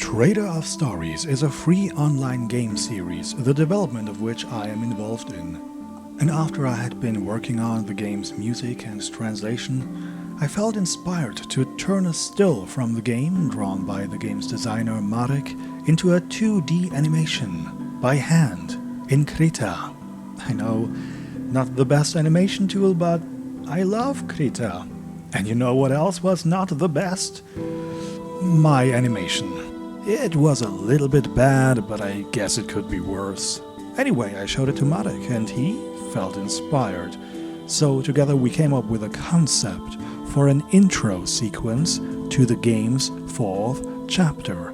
Trader of Stories is a free online game series, the development of which I am involved in. And after I had been working on the game's music and translation, I felt inspired to turn a still from the game, drawn by the game's designer Marek, into a 2D animation, by hand, in Krita. I know, not the best animation tool, but I love Krita. And you know what else was not the best? My animation. It was a little bit bad, but I guess it could be worse. Anyway, I showed it to Marek and he felt inspired. So together we came up with a concept for an intro sequence to the game's 4th chapter.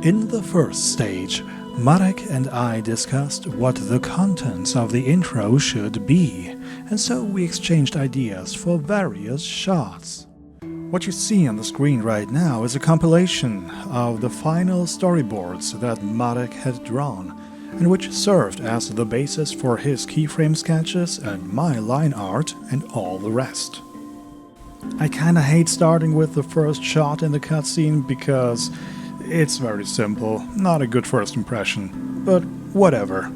In the first stage, Marek and I discussed what the contents of the intro should be, and so we exchanged ideas for various shots. What you see on the screen right now is a compilation of the final storyboards that Marek had drawn, and which served as the basis for his keyframe sketches and my line art and all the rest. I kinda hate starting with the first shot in the cutscene because it's very simple, not a good first impression, but whatever.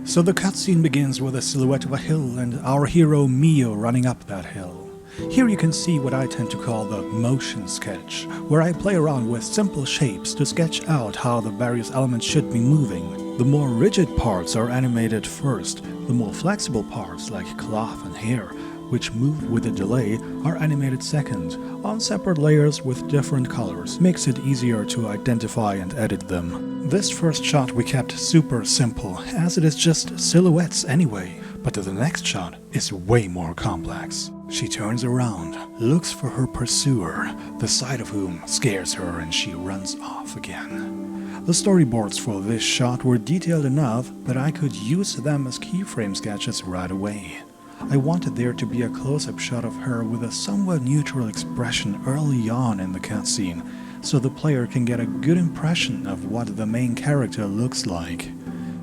So the cutscene begins with a silhouette of a hill and our hero Mio running up that hill. Here you can see what I tend to call the motion sketch, where I play around with simple shapes to sketch out how the various elements should be moving. The more rigid parts are animated first, the more flexible parts like cloth and hair, which move with a delay, are animated second, on separate layers with different colors. Makes it easier to identify and edit them. This first shot we kept super simple, as it is just silhouettes anyway, but the next shot is way more complex. She turns around, looks for her pursuer, the sight of whom scares her and she runs off again. The storyboards for this shot were detailed enough that I could use them as keyframe sketches right away. I wanted there to be a close-up shot of her with a somewhat neutral expression early on in the cutscene, so the player can get a good impression of what the main character looks like.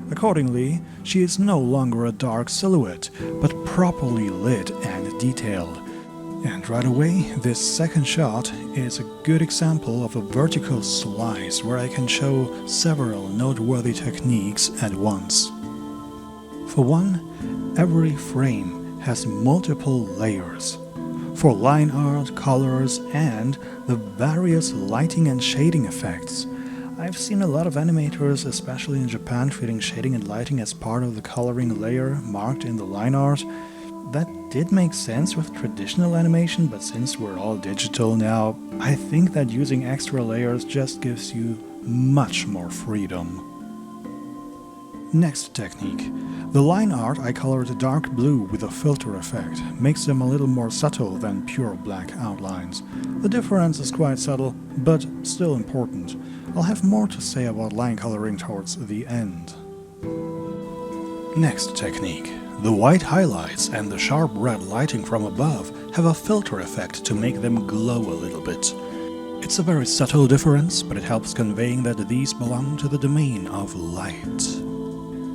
Accordingly, she is no longer a dark silhouette, but properly lit and detailed. And right away, this second shot is a good example of a vertical slice where I can show several noteworthy techniques at once. For one, every frame has multiple layers. For line art, colors, and the various lighting and shading effects. I've seen a lot of animators, especially in Japan, treating shading and lighting as part of the coloring layer marked in the line art. That did make sense with traditional animation, but since we're all digital now, I think that using extra layers just gives you much more freedom. Next technique. The line art I colored dark blue with a filter effect, makes them a little more subtle than pure black outlines. The difference is quite subtle, but still important. I'll have more to say about line coloring towards the end. Next technique. The white highlights and the sharp red lighting from above have a filter effect to make them glow a little bit. It's a very subtle difference, but it helps conveying that these belong to the domain of light.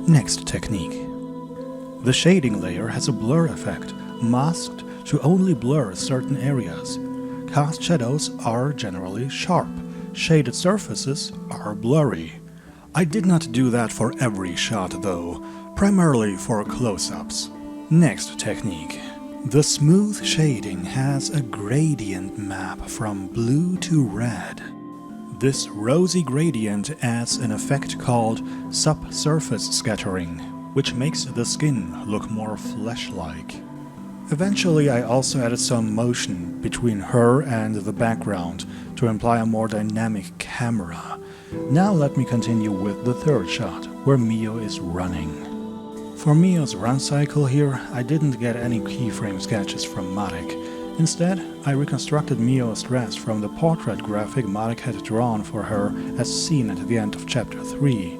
Next technique. The shading layer has a blur effect, masked to only blur certain areas. Cast shadows are generally sharp. Shaded surfaces are blurry. I did not do that for every shot though, primarily for close-ups. Next technique. The smooth shading has a gradient map from blue to red. This rosy gradient adds an effect called subsurface scattering, which makes the skin look more flesh-like. Eventually I also added some motion between her and the background to imply a more dynamic camera. Now let me continue with the third shot, where Mio is running. For Mio's run cycle here, I didn't get any keyframe sketches from Marek. Instead, I reconstructed Mio's dress from the portrait graphic Marek had drawn for her as seen at the end of chapter 3.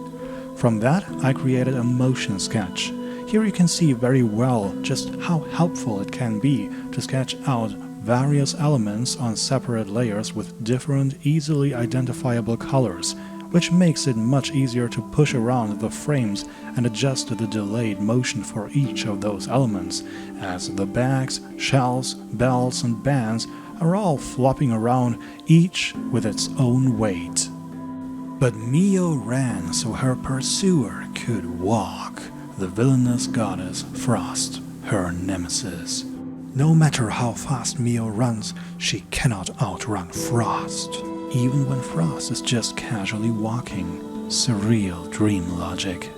From that, I created a motion sketch. Here you can see very well just how helpful it can be to sketch out various elements on separate layers with different, easily identifiable colors, which makes it much easier to push around the frames and adjust the delayed motion for each of those elements, as the bags, shells, belts and bands are all flopping around, each with its own weight. But Mio ran so her pursuer could walk, the villainous goddess Frost, her nemesis. No matter how fast Mio runs, she cannot outrun Frost, even when Frost is just casually walking. Surreal dream logic.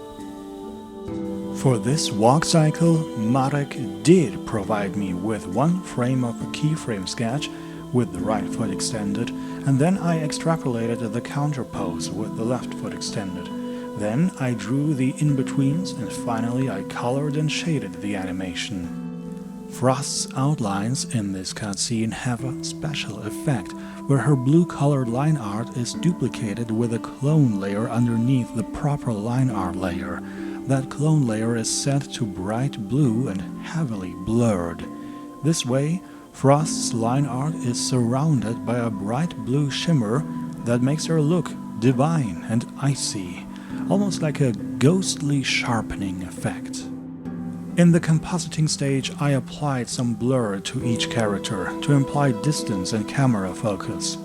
For this walk cycle, Marek did provide me with one frame of a keyframe sketch with the right foot extended, and then I extrapolated the counter pose with the left foot extended. Then I drew the in-betweens, and finally I colored and shaded the animation. Frost's outlines in this cutscene have a special effect, where her blue-colored line art is duplicated with a clone layer underneath the proper line art layer. That clone layer is set to bright blue and heavily blurred. This way, Frost's line art is surrounded by a bright blue shimmer that makes her look divine and icy, almost like a ghostly sharpening effect. In the compositing stage, I applied some blur to each character to imply distance and camera focus.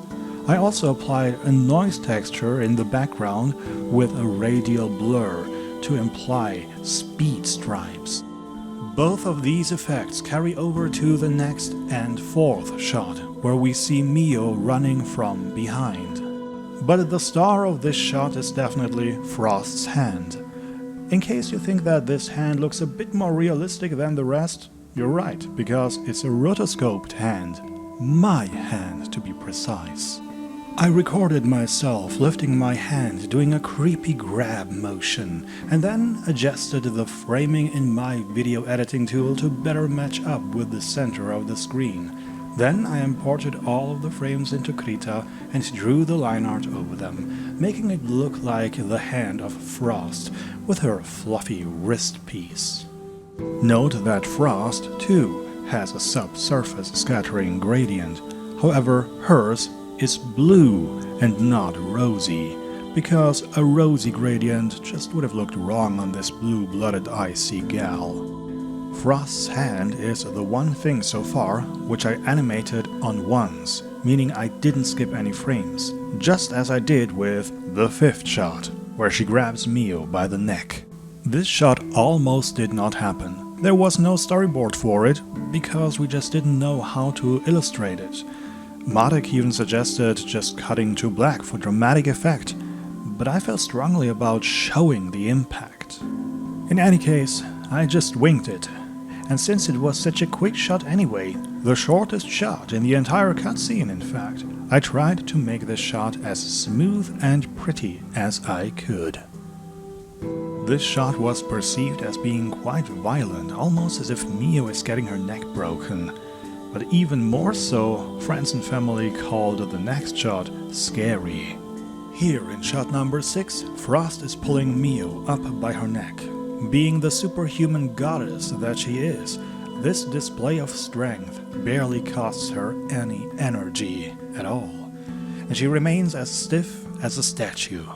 I also applied a noise texture in the background with a radial blur to imply speed stripes. Both of these effects carry over to the next and fourth shot, where we see Mio running from behind. But the star of this shot is definitely Frost's hand. In case you think that this hand looks a bit more realistic than the rest, you're right, because it's a rotoscoped hand. My hand, to be precise. I recorded myself lifting my hand doing a creepy grab motion, and then adjusted the framing in my video editing tool to better match up with the center of the screen. Then I imported all of the frames into Krita and drew the line art over them, making it look like the hand of Frost with her fluffy wrist piece. Note that Frost, too, has a subsurface scattering gradient. However, hers is blue and not rosy, because a rosy gradient just would have looked wrong on this blue-blooded icy gal. Frost's hand is the one thing so far which I animated on ones, meaning I didn't skip any frames, just as I did with the fifth shot, where she grabs Mio by the neck. This shot almost did not happen. There was no storyboard for it, because we just didn't know how to illustrate it. Marek even suggested just cutting to black for dramatic effect, but I felt strongly about showing the impact. In any case, I just winged it. And since it was such a quick shot anyway, the shortest shot in the entire cutscene in fact, I tried to make this shot as smooth and pretty as I could. This shot was perceived as being quite violent, almost as if Mio is getting her neck broken. But even more so, friends and family called the next shot scary. Here in shot number 6, Frost is pulling Mio up by her neck. Being the superhuman goddess that she is, this display of strength barely costs her any energy at all, and she remains as stiff as a statue.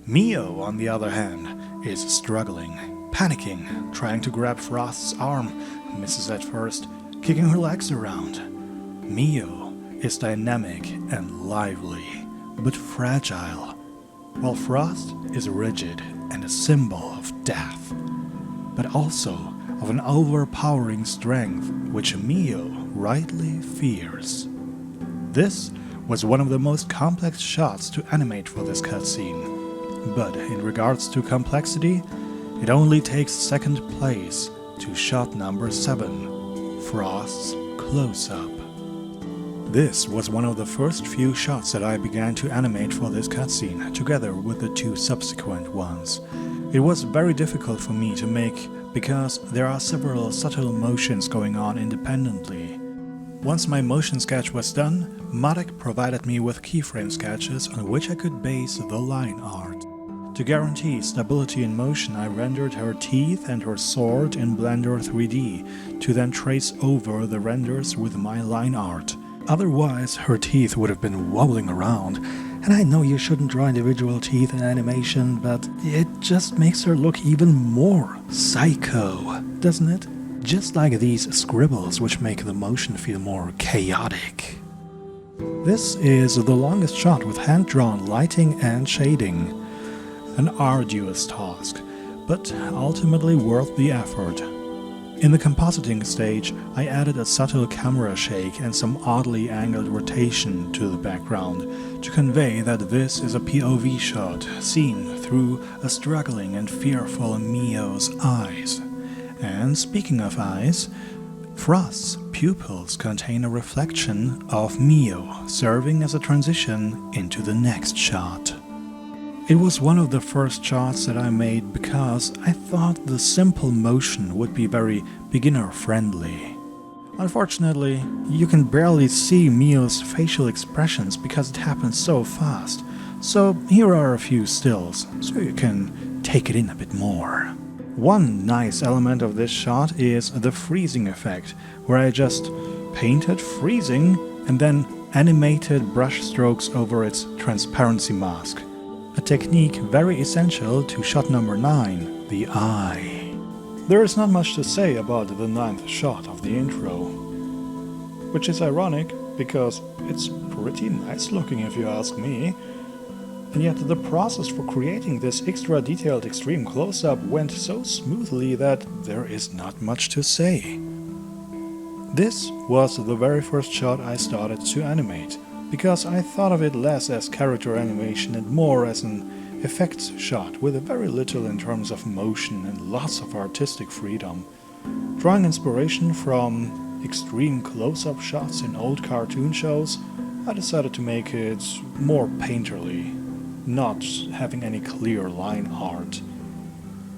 Mio, on the other hand, is struggling, panicking, trying to grab Frost's arm, misses at first, kicking her legs around. Mio is dynamic and lively, but fragile, while Frost is rigid and a symbol of death, but also of an overpowering strength which Mio rightly fears. This was one of the most complex shots to animate for this cutscene, but in regards to complexity, it only takes second place to shot number 7, Frost's close-up. This was one of the first few shots that I began to animate for this cutscene, together with the 2 subsequent ones. It was very difficult for me to make because there are several subtle motions going on independently. Once my motion sketch was done, Marek provided me with keyframe sketches on which I could base the line art. To guarantee stability in motion, I rendered her teeth and her sword in Blender 3D, to then trace over the renders with my line art. Otherwise, her teeth would have been wobbling around, and I know you shouldn't draw individual teeth in animation, but it just makes her look even more psycho, doesn't it? Just like these scribbles which make the motion feel more chaotic. This is the longest shot with hand-drawn lighting and shading. An arduous task, but ultimately worth the effort. In the compositing stage, I added a subtle camera shake and some oddly angled rotation to the background to convey that this is a POV shot seen through a struggling and fearful Mio's eyes. And speaking of eyes, Frost's pupils contain a reflection of Mio, serving as a transition into the next shot. It was one of the first shots that I made because I thought the simple motion would be very beginner-friendly. Unfortunately, you can barely see Mio's facial expressions because it happens so fast, so here are a few stills, so you can take it in a bit more. One nice element of this shot is the freezing effect, where I just painted freezing and then animated brush strokes over its transparency mask. A technique very essential to shot number 9, the eye. There is not much to say about the 9th shot of the intro, which is ironic because it's pretty nice looking if you ask me. And yet the process for creating this extra detailed extreme close-up went so smoothly that there is not much to say. This was the very first shot I started to animate, because I thought of it less as character animation and more as an effects shot with very little in terms of motion and lots of artistic freedom. Drawing inspiration from extreme close-up shots in old cartoon shows, I decided to make it more painterly, not having any clear line art.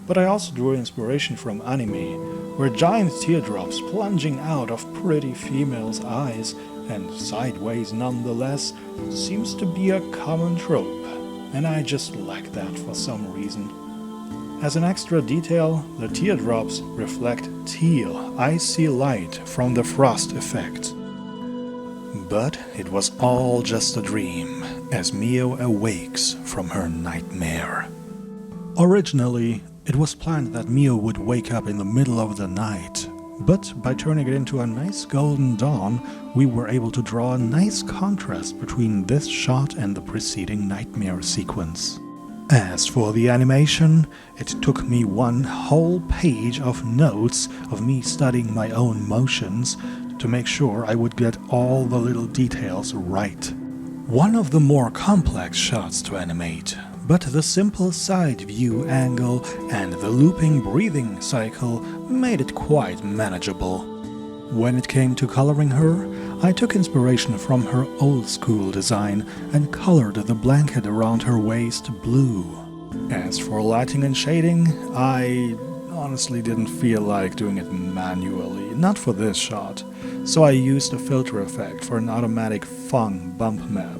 But I also drew inspiration from anime, where giant teardrops plunging out of pretty females' eyes and sideways nonetheless seems to be a common trope, and I just like that for some reason. As an extra detail, the teardrops reflect teal, icy light from the frost effect. But it was all just a dream, as Mio awakes from her nightmare. Originally, it was planned that Mio would wake up in the middle of the night, but by turning it into a nice golden dawn, we were able to draw a nice contrast between this shot and the preceding nightmare sequence. As for the animation, it took me one whole page of notes of me studying my own motions to make sure I would get all the little details right. One of the more complex shots to animate, but the simple side view angle and the looping breathing cycle made it quite manageable. When it came to coloring her, I took inspiration from her old school design and colored the blanket around her waist blue. As for lighting and shading, I honestly didn't feel like doing it manually, not for this shot, so I used a filter effect for an automatic fun bump map.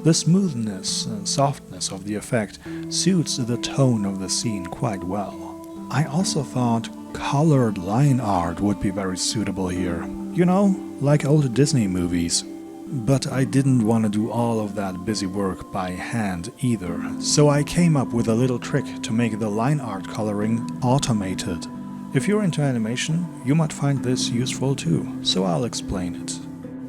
The smoothness and softness of the effect suits the tone of the scene quite well. I also thought colored line art would be very suitable here. You know, like old Disney movies. But I didn't want to do all of that busy work by hand either, so I came up with a little trick to make the line art coloring automated. If you're into animation, you might find this useful too, so I'll explain it.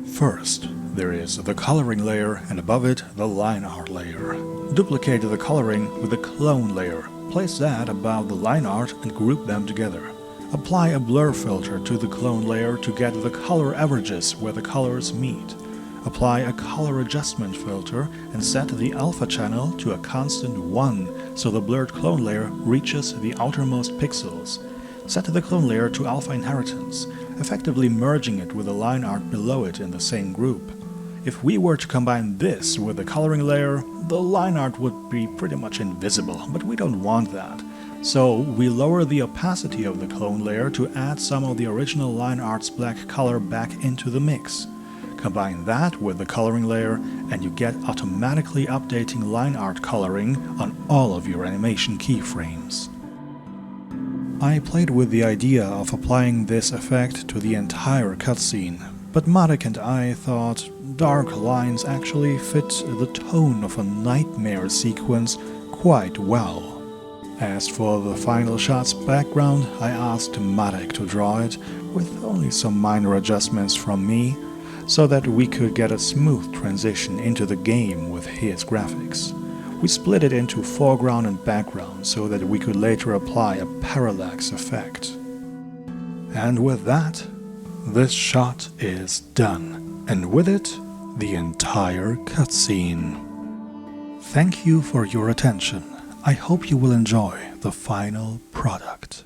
First, there is the coloring layer and above it the line art layer. Duplicate the coloring with the clone layer. Place that above the line art and group them together. Apply a blur filter to the clone layer to get the color averages where the colors meet. Apply a color adjustment filter and set the alpha channel to a constant 1 so the blurred clone layer reaches the outermost pixels. Set the clone layer to alpha inheritance, effectively merging it with the line art below it in the same group. If we were to combine this with the coloring layer, the line art would be pretty much invisible, but we don't want that. So we lower the opacity of the clone layer to add some of the original line art's black color back into the mix. Combine that with the coloring layer and you get automatically updating line art coloring on all of your animation keyframes. I played with the idea of applying this effect to the entire cutscene, but Marek and I thought dark lines actually fit the tone of a nightmare sequence quite well. As for the final shot's background, I asked Marek to draw it, with only some minor adjustments from me. so that we could get a smooth transition into the game with his graphics. We split it into foreground and background so that we could later apply a parallax effect. And with that, this shot is done, and with it, the entire cutscene. Thank you for your attention. I hope you will enjoy the final product.